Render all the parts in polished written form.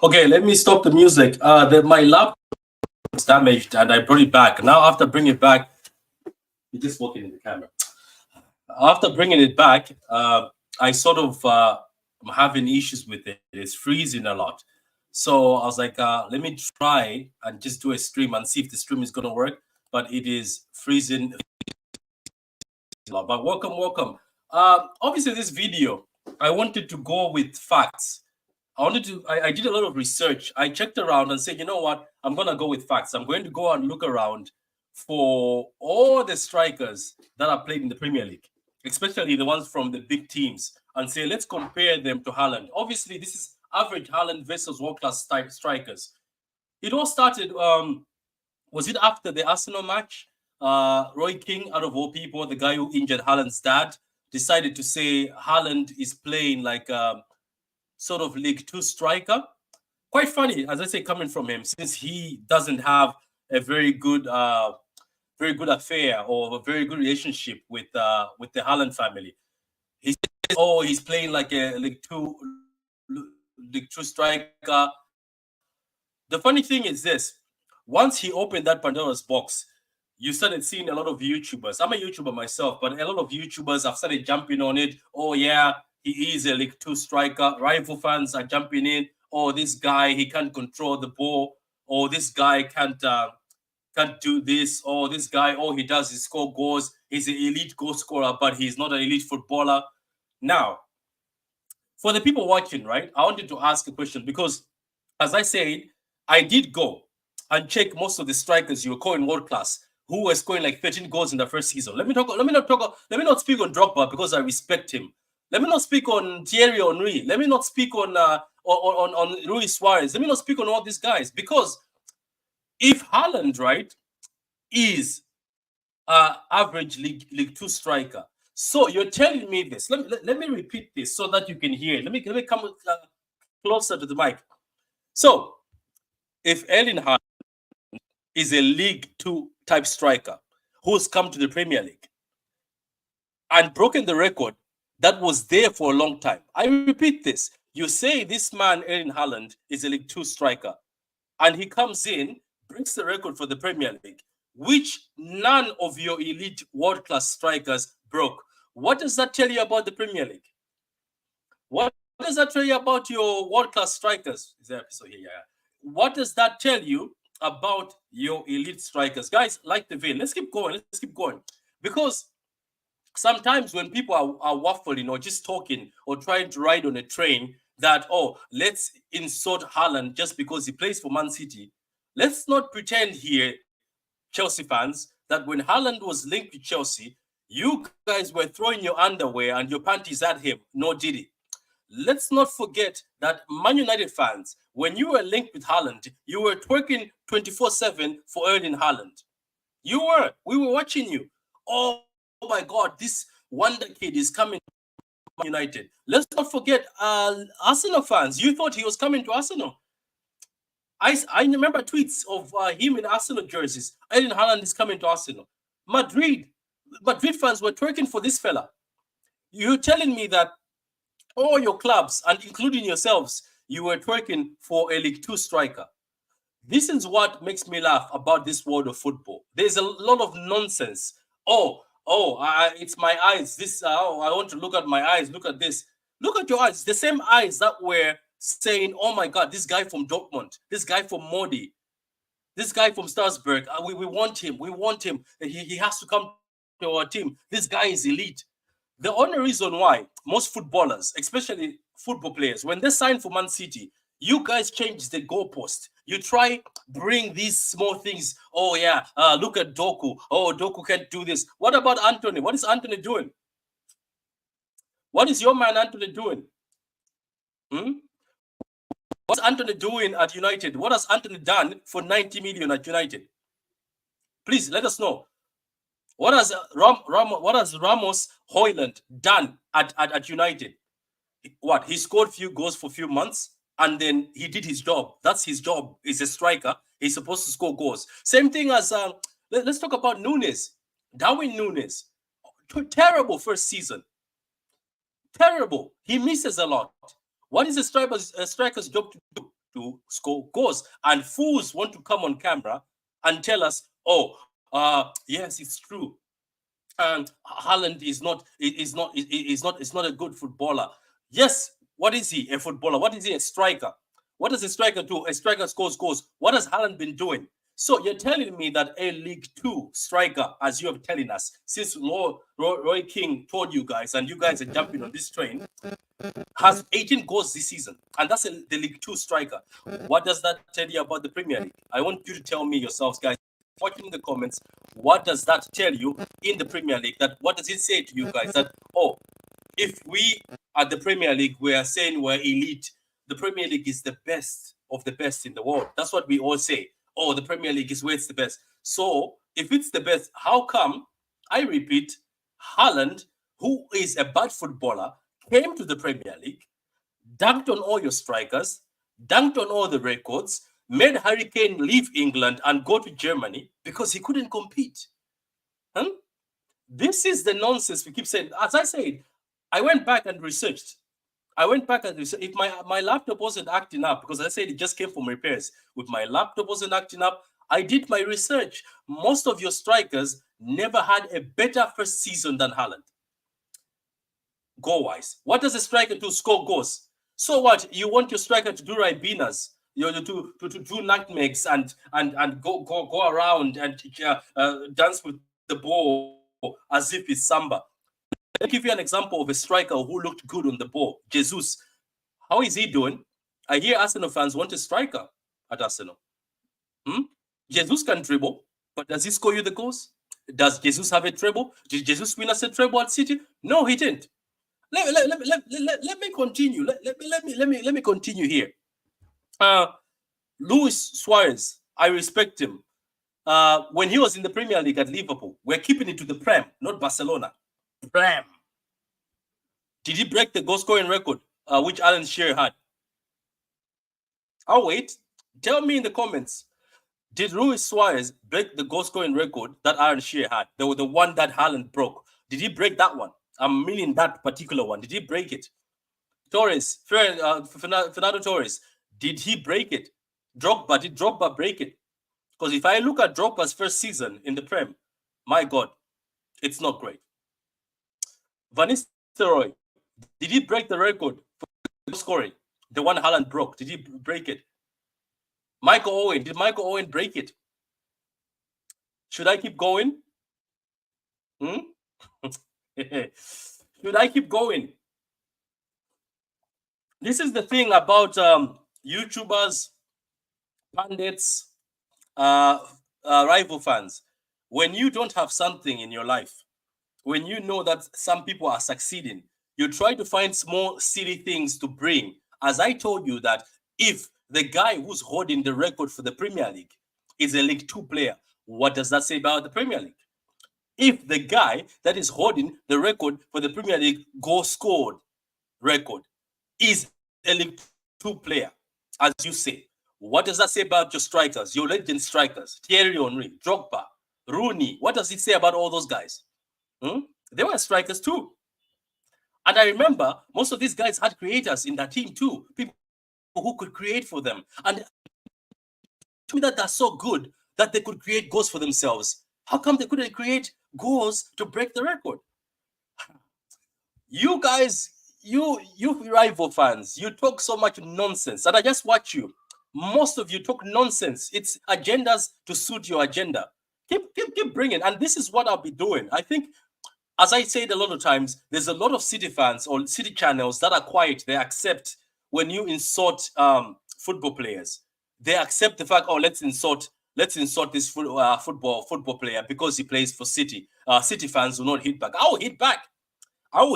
Okay, let me stop the music. My laptop was damaged and I brought it back. Now, after bringing it back, you're just walking in the camera. After bringing it back, I sort of am having issues with it. It's freezing a lot. So I was like, let me try and just do a stream and see if the stream is going to work. But it is freezing a lot. But welcome. Obviously, this video, I wanted to go with facts. I did a lot of research. I checked around and said, you know what? I'm going to go with facts. I'm going to go and look around for all the strikers that are played in the Premier League, especially the ones from the big teams, and say, let's compare them to Haaland. Obviously, this is average Haaland versus world-class strikers. It all started, was it after the Arsenal match? Roy King, out of all people, the guy who injured Haaland's dad, decided to say Haaland is playing like sort of League Two striker. Quite funny, as I say, coming from him, since he doesn't have a very good affair or a very good relationship with the Haaland family. He says, "Oh, he's playing like a League Two striker." The funny thing is this: once he opened that Pandora's box, you started seeing a lot of YouTubers. I'm a YouTuber myself, but a lot of YouTubers have started jumping on it. Oh yeah, he is a League Two striker. Rival fans are jumping in. Oh, this guy, he can't control the ball. Oh, this guy can't do this. Oh, this guy, all he does is score goals. He's an elite goal scorer, but he's not an elite footballer. Now, for the people watching, right, I wanted to ask a question because, as I said, I did go and check most of the strikers you were calling world class who were scoring like 13 goals in the first season. Let me not speak on Drogba because I respect him. Let me not speak on Thierry Henry. Let me not speak on Luis Suarez. Let me not speak on all these guys because if Haaland, right, is average League Two striker, so you're telling me this. Let me repeat this so that you can hear it. Let me come closer to the mic. So, if Erling Haaland is a League Two type striker who's come to the Premier League and broken the record that was there for a long time. I repeat this. You say this man, Erling Haaland, is a League Two striker, and he comes in, breaks the record for the Premier League, which none of your elite world-class strikers broke. What does that tell you about the Premier League? What does that tell you about your world-class strikers? Is there episode here? Yeah. What does that tell you about your elite strikers? Guys, like the vein. Let's keep going. Because sometimes when people are waffling or just talking or trying to ride on a train that, oh, let's insult Haaland just because he plays for Man City, let's not pretend here, Chelsea fans, that when Haaland was linked to Chelsea, you guys were throwing your underwear and your panties at him. No, did he? Let's not forget that Man United fans, when you were linked with Haaland, you were twerking 24/7 for Erling Haaland. You were. We were watching you. Oh my God, this wonder kid is coming to Man United. Let's not forget Arsenal fans. You thought he was coming to Arsenal. I remember tweets of him in Arsenal jerseys. Erling Haaland is coming to Arsenal. Madrid fans were twerking for this fella. You're telling me that all your clubs, and including yourselves, you were twerking for a League Two striker. This is what makes me laugh about this world of football. There's a lot of nonsense. It's my eyes. I want to look at my eyes. Look at this. Look at your eyes. The same eyes that were saying, oh my God, this guy from Dortmund, this guy from Modi, this guy from Strasbourg, we want him. We want him. He has to come to our team. This guy is elite. The only reason why most footballers, especially football players, when they sign for Man City, you guys change the goalpost. You try bring these small things. Oh yeah, look at Doku. Oh, Doku can't do this. What about Anthony? What is Anthony doing? What is your man Anthony doing? What's Anthony doing at United? What has Anthony done for 90 million at United? Please let us know. What has Ramos Haaland done at United? What? He scored few goals for a few months and then he did his job. That's his job. He's a striker. He's supposed to score goals. Same thing as let's talk about Nunes. Darwin Nunes. Terrible first season. Terrible. He misses a lot. What is a striker's job to do? to score goals. And fools want to come on camera and tell us, oh, yes, it's true. And Haaland is not a good footballer. Yes, what is he? A footballer? What is he? A striker? What does a striker do? A striker scores goals. What has Haaland been doing? So you're telling me that a League Two striker, as you are telling us, since Roy King told you guys, and you guys are jumping on this train, has 18 goals this season, and that's the League Two striker. What does that tell you about the Premier League? I want you to tell me yourselves, guys. Watching in the comments, what does that tell you in the Premier League? That what does it say to you guys? That if we at the Premier League we are saying we're elite, the Premier League is the best of the best in the world. That's what we all say. Oh, the Premier League is where it's the best. So if it's the best, how come? I repeat, Haaland, who is a bad footballer, came to the Premier League, dunked on all your strikers, dunked on all the records, made Harry Kane leave England and go to Germany because he couldn't compete. This is the nonsense we keep saying. As I said, I went back and researched. If my laptop wasn't acting up, because I said it just came from repairs, if my laptop wasn't acting up, I did my research. Most of your strikers never had a better first season than Haaland. Goal-wise. What does a striker do? Score goals. So what? You want your striker to do Ribenas, to do nutmegs and go around and dance with the ball as if it's samba. Let me give you an example of a striker who looked good on the ball. Jesus. How is he doing? I hear Arsenal fans want a striker at Arsenal. Jesus can dribble, but does he score you the goals? Does Jesus have a treble? Did Jesus win us a treble at City? No, he didn't. Let me continue. Let me continue here. Luis Suarez, I respect him. When he was in the Premier League at Liverpool, we're keeping it to the Prem, not Barcelona. Prem. Did he break the goal scoring record, which Alan Shearer had? I'll wait. Tell me in the comments. Did Luis Suarez break the goal scoring record that Alan Shearer had? The one that Haaland broke. Did he break that one? I'm meaning that particular one. Did he break it? Torres, Fernando Torres, did he break it? Drogba, did Drogba break it? Because if I look at Drogba's first season in the Prem, my God, it's not great. Van Nistelrooy, did he break the record for scoring? The one Haaland broke, did he break it? Michael Owen, did Michael Owen break it? Should I keep going? Should I keep going? This is the thing about YouTubers, pundits, rival fans. When you don't have something in your life, when you know that some people are succeeding, you try to find small, silly things to bring. As I told you that if the guy who's holding the record for the Premier League is a League Two player, what does that say about the Premier League? If the guy that is holding the record for the Premier League goal scored record is a League Two player, as you say, what does that say about your strikers, your legend strikers, Thierry Henry, Drogba, Rooney? What does it say about all those guys? They were strikers too. And I remember most of these guys had creators in that team too, people who could create for them. And to me that they're so good that they could create goals for themselves. How come they couldn't create goals to break the record? You guys, you rival fans, you talk so much nonsense, and I just watch you. Most of you talk nonsense. It's agendas to suit your agenda. Keep bringing, and this is what I'll be doing. I think, as I said a lot of times, there's a lot of City fans or City channels that are quiet. They accept when you insult football players. They accept the fact, oh, let's insult this football player because he plays for City. City fans will not hit back. I will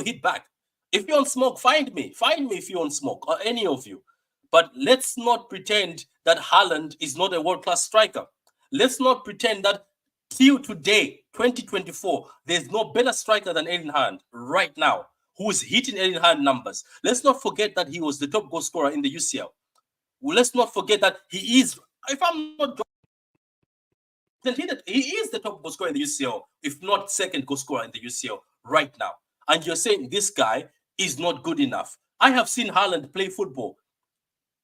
hit back. If you're on smoke, find me. Find me if you're on smoke, or any of you. But let's not pretend that Haaland is not a world-class striker. Let's not pretend that till today, 2024, there's no better striker than Erling Haaland right now, who is hitting Erling Haaland numbers. Let's not forget that he was the top goal scorer in the UCL. Let's not forget that he is, if I'm not he is the top goal scorer in the UCL, if not second goal scorer in the UCL right now. And you're saying this guy is not good enough. I have seen Haaland play football.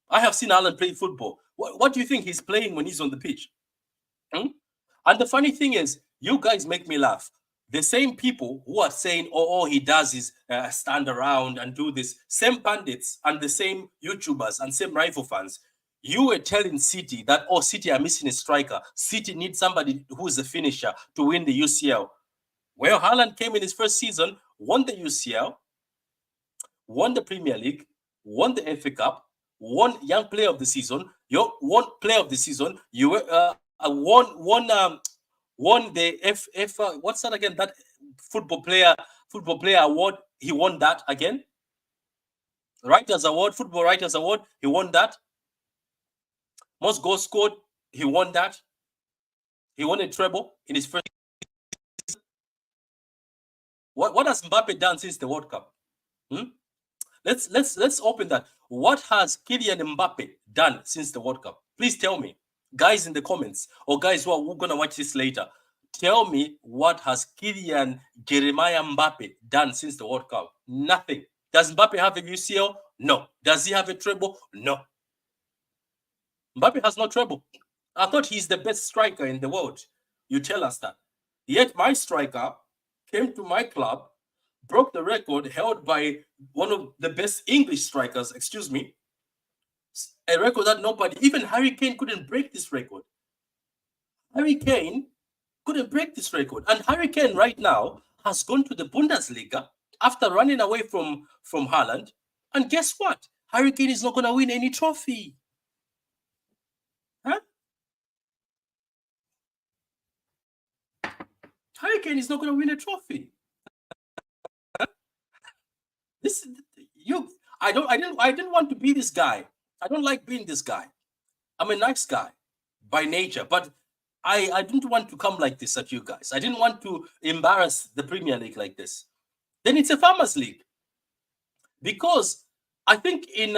I have seen Haaland play football. What do you think he's playing when he's on the pitch? Hmm? And the funny thing is, you guys make me laugh. The same people who are saying, "Oh, all he does is stand around and do this," same pundits and the same YouTubers and same rival fans. You were telling City that, "Oh, City are missing a striker. City needs somebody who's a finisher to win the UCL." Well, Haaland came in his first season, won the UCL, won the Premier League, won the FA Cup, won Young Player of the Season. You won Player of the Season. You were won the F what's that again? That football player award. He won that again. Writers Award, Football Writers Award. He won that. Most goals scored. He won that. He won a treble in his first. What has Mbappe done since the World Cup? Let's open that. What has Kylian Mbappe done since the World Cup? Please tell me, guys in the comments, or guys who are gonna watch this later. Tell me, what has Kylian Jeremiah Mbappe done since the World Cup? Nothing. Does Mbappe have a UCL? No. Does he have a treble? No. Mbappe has no treble. I thought he's the best striker in the world. You tell us that. Yet my striker came to my club, broke the record held by one of the best English strikers, excuse me, a record that nobody, even Harry Kane, couldn't break this record. Harry Kane couldn't break this record. And Harry Kane right now has gone to the Bundesliga after running away from Haaland. And guess what? Harry Kane is not going to win any trophy. Huh? Harry Kane is not going to win a trophy. This I didn't want to be this guy. I don't like being this guy. I'm a nice guy by nature, but I didn't want to come like this at you guys. I didn't want to embarrass the Premier League like this. Then it's a Farmers League. Because I think in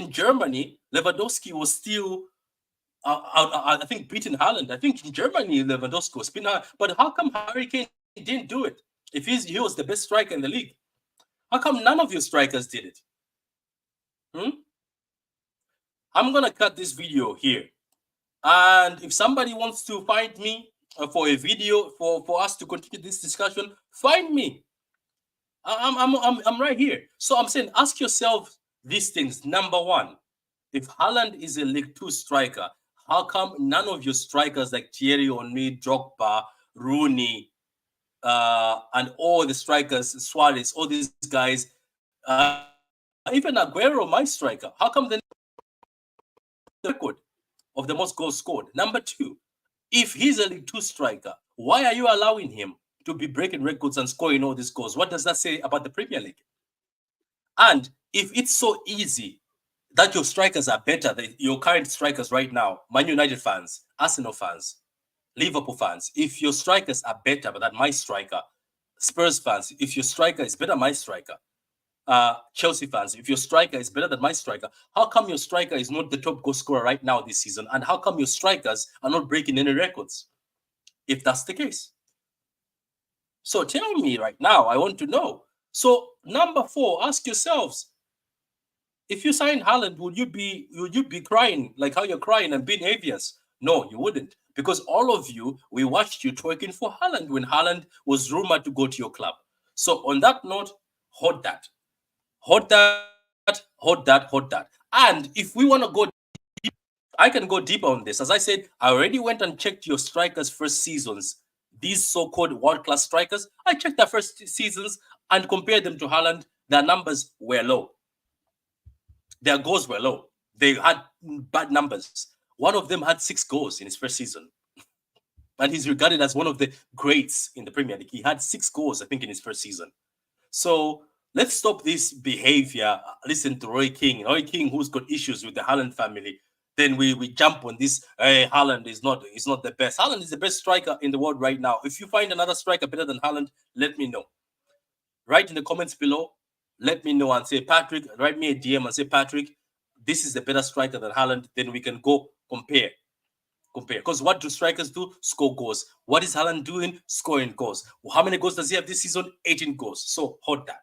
Germany, Lewandowski was still I think beating Haaland. I think in Germany, Lewandowski was beating Haaland. But how come Harry Kane didn't do it? If he was the best striker in the league, how come none of your strikers did it? I'm gonna cut this video here, and if somebody wants to find me for a video for us to continue this discussion, find me. I'm right here. So I'm saying, ask yourself these things. Number one, if Haaland is a League Two striker, how come none of your strikers like Thierry Henry, Drogba, Rooney, and all the strikers, Suarez, all these guys, even Aguero, my striker, how come the record of the most goals scored? Number two, if he's a League Two striker, why are you allowing him to be breaking records and scoring all these goals? What does that say about the Premier League? And if it's so easy that your strikers are better than your current strikers right now, Man United fans, Arsenal fans, Liverpool fans, if your strikers are better than my striker, Spurs fans, if your striker is better than my striker, Chelsea fans, if your striker is better than my striker, how come your striker is not the top goal scorer right now this season? And how come your strikers are not breaking any records? If that's the case. So tell me right now, I want to know. So number four, ask yourselves, if you signed Haaland, would you be crying like how you're crying and being envious? No, you wouldn't. Because all of you, we watched you twerking for Haaland when Haaland was rumored to go to your club. So on that note, hold that. Hold that, hold that, hold that. And if we want to go deep, I can go deeper on this. As I said, I already went and checked your strikers' first seasons. These so-called world-class strikers, I checked their first seasons and compared them to Haaland. Their numbers were low. Their goals were low. They had bad numbers. One of them had 6 goals in his first season. And he's regarded as one of the greats in the Premier League. He had 6 goals, I think, in his first season. So let's stop this behavior. Listen to Roy King, who's got issues with the Haaland family. Then we jump on this. Hey, Haaland is not the best. Haaland is the best striker in the world right now. If you find another striker better than Haaland, let me know. Write in the comments below. Let me know and say, Patrick, write me a DM and say, Patrick, this is the better striker than Haaland. Then we can go compare. Because what do strikers do? Score goals. What is Haaland doing? Scoring goals. How many goals does he have this season? 18 goals. So hold that.